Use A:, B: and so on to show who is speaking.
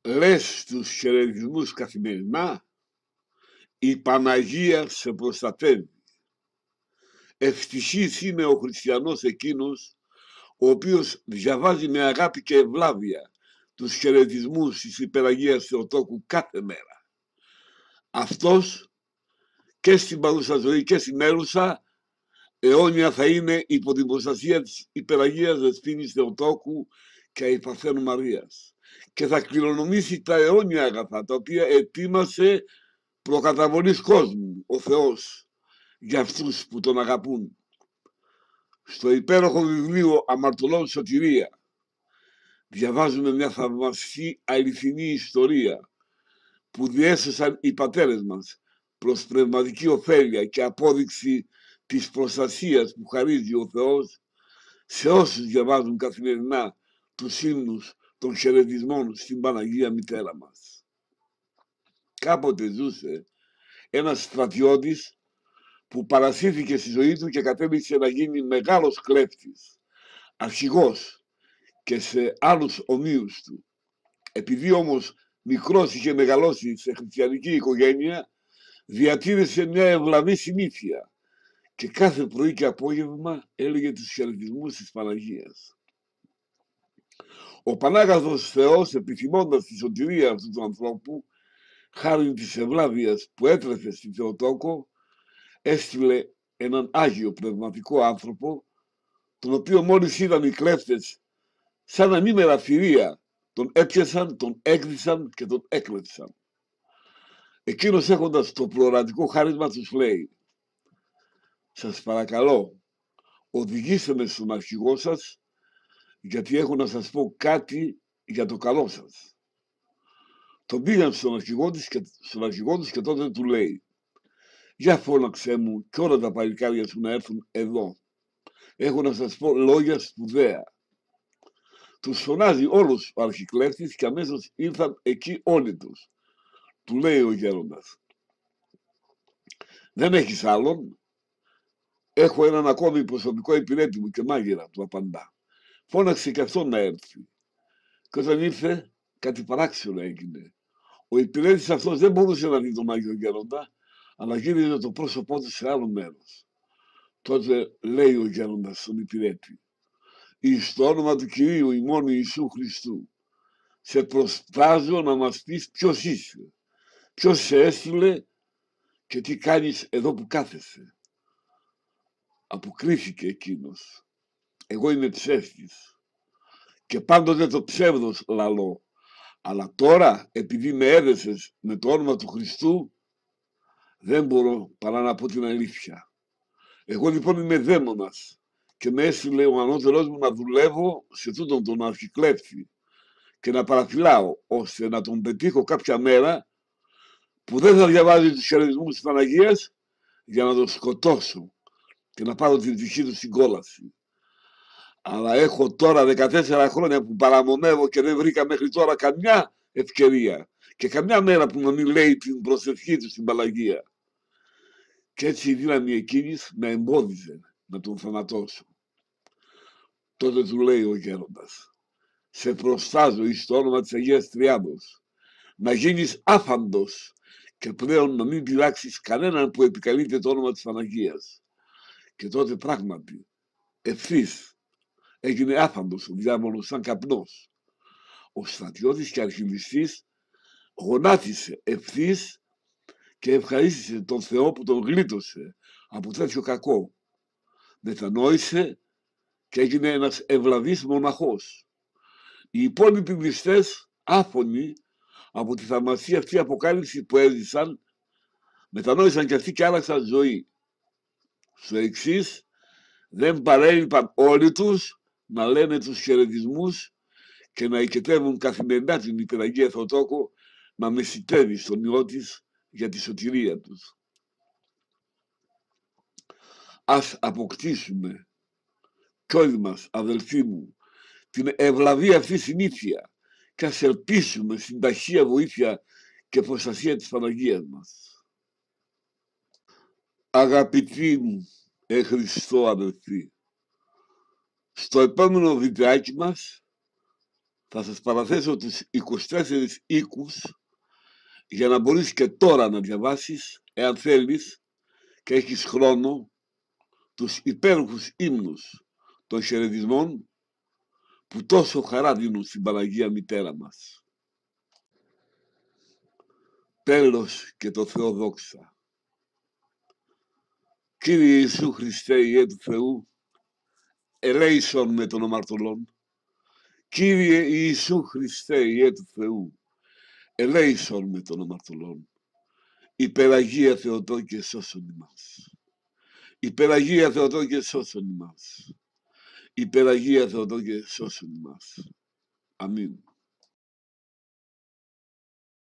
A: Λες τους χαιρετισμούς καθημερινά, η Παναγία σε προστατεύει. Ευτυχής είναι ο χριστιανός εκείνος, ο οποίος διαβάζει με αγάπη και ευλάβεια τους χαιρετισμούς της Υπεραγίας Θεοτόκου κάθε μέρα. Αυτός και στην παρούσα ζωή και στην έρουσα αιώνια θα είναι υπό την προστασία της Υπεραγίας Δεσποίνης Θεοτόκου και Αϊπαρθένου Μαρίας και θα κληρονομήσει τα αιώνια αγαθά τα οποία ετοίμασε προκαταβολής κόσμου ο Θεός για αυτούς που τον αγαπούν. Στο υπέροχο βιβλίο Αμαρτωλών Σωτηρία διαβάζουμε μια θαυμαστή αληθινή ιστορία που διέσωσαν οι πατέρες μας προς πνευματική ωφέλεια και απόδειξη της προστασίας που χαρίζει ο Θεός σε όσους διαβάζουν καθημερινά τους ύμνους των χαιρετισμών στην Παναγία Μητέρα μας. Κάποτε ζούσε ένας στρατιώτης που παρασύρθηκε στη ζωή του και κατέληξε να γίνει μεγάλος κλέφτης, αρχηγός και σε άλλους ομοίους του. Επειδή όμως μικρός είχε μεγαλώσει σε χριστιανική οικογένεια, διατήρησε μια ευλαβή συνήθεια και κάθε πρωί και απόγευμα έλεγε τους χαιρετισμούς της Παναγίας. Ο Πανάγαθος Θεός, επιθυμώντας τη σωτηρία αυτού του ανθρώπου, χάρη της ευλάβειας που έτρεφε στη Θεοτόκο, έστειλε έναν Άγιο πνευματικό άνθρωπο, τον οποίο μόλις είδαν οι κλέφτες σαν ανήμερα θηρία, τον έπιασαν, τον έκδισαν και τον έκλεψαν. Εκείνος έχοντας το προορατικό χάρισμα τους λέει: «Σας παρακαλώ, οδηγήστε με στον αρχηγό σας, γιατί έχω να σας πω κάτι για το καλό σας». Τον πήγαν στον αρχηγό τους και τότε του λέει: «Για φώναξέ μου και όλα τα παλικάρια σου να έρθουν εδώ. Έχω να σας πω λόγια σπουδαία». Τους φωνάζει όλους ο αρχικλέφτης και αμέσως ήρθαν εκεί όλοι τους. Του λέει ο γέροντας: «Δεν έχεις άλλον? Έχω έναν ακόμη προσωπικό υπηρέτη μου και μάγειρα», του απαντά. «Φώναξε και αυτόν να έρθει». Και όταν ήρθε, κάτι παράξενο έγινε. Ο υπηρέτης αυτός δεν μπορούσε να δει τον Άγιο Γέροντα, αλλά γύριζε το πρόσωπό του σε άλλο μέρος. Τότε λέει ο γέροντας στον υπηρέτη: «Εις το όνομα του Κυρίου ημών Ιησού Χριστού, σε προστάζω να μας πεις ποιος είσαι, ποιος σε έστειλε και τι κάνεις εδώ που κάθεσαι». Αποκρίθηκε εκείνος: «Εγώ είμαι ψεύτης και πάντοτε το ψεύδος λαλώ, αλλά τώρα επειδή με έδεσες με το όνομα του Χριστού, δεν μπορώ παρά να πω την αλήθεια. Εγώ λοιπόν είμαι δαίμονας και με έστειλε ο ανώτερός μου να δουλεύω σε τούτον τον αρχικλέφτη και να παραφυλάω, ώστε να τον πετύχω κάποια μέρα που δεν θα διαβάζει τους χαιρετισμούς της Παναγίας, για να τον σκοτώσω και να πάρω την τυχή του στην κόλαση. Αλλά έχω τώρα 14 χρόνια που παραμονεύω και δεν βρήκα μέχρι τώρα καμιά ευκαιρία και καμιά μέρα που να μην λέει την προσευχή του στην Παναγία». Και έτσι η δύναμη εκείνης με εμπόδιζε να τον θανατώσω. Τότε του λέει ο γέροντας: «Σε προστάζω εις το όνομα της Αγίας Τριάδος να γίνεις άφαντος και πλέον να μην πειράξεις κανέναν που επικαλείται το όνομα της Παναγίας». Και τότε πράγματι ευθύς έγινε άφαντος ο διάβολος σαν καπνός. Ο στρατιώτης και αρχιβιστής γονάτισε ευθύς και ευχαρίστησε τον Θεό που τον γλίτωσε από τέτοιο κακό. Μετανόησε και έγινε ένας ευλαβής μοναχός. Οι υπόλοιποι πιστές, άφωνοι από τη θαυμαστή αυτή αποκάλυψη που έζησαν, μετανόησαν και αυτοί και άλλαξαν ζωή. Στο εξής, δεν παρέλειπαν όλοι τους να λένε τους χαιρετισμούς και να οικετεύουν καθημερινά την Υπεραγία Θεοτόκο να μεσητεύει στον Υιό της για τη σωτηρία τους. Ας αποκτήσουμε κι όλοι μας, αδελφοί μου, την ευλαβή αυτή συνήθεια και ας ελπίσουμε στην ταχεία βοήθεια και προστασία της Παναγίας μας. Αγαπητοί μου Χριστώ αδελφοί, στο επόμενο βιντεάκι μας Θα σας παραθέσω τους 24 οίκους για να μπορείς και τώρα να διαβάσεις, εάν θέλεις και έχεις χρόνο, τους υπέροχους ύμνους των χαιρετισμών που τόσο χαρά δίνουν στην Παναγία Μητέρα μας. Τέλος και το Θεό δόξα. Κύριε Ιησού Χριστέ, Υιέ του Θεού, ελέησον με των αμαρτωλών. Κύριε Ιησού Χριστέ, Υιέ του Θεού, ελέησον με των αμαρτωλών. Υπεραγία Θεοτόκε σώσον ημάς. Υπεραγία Θεοτόκε σώσον ημάς. Υπεραγία Θεοτόκε σώσον ημάς. Αμήν.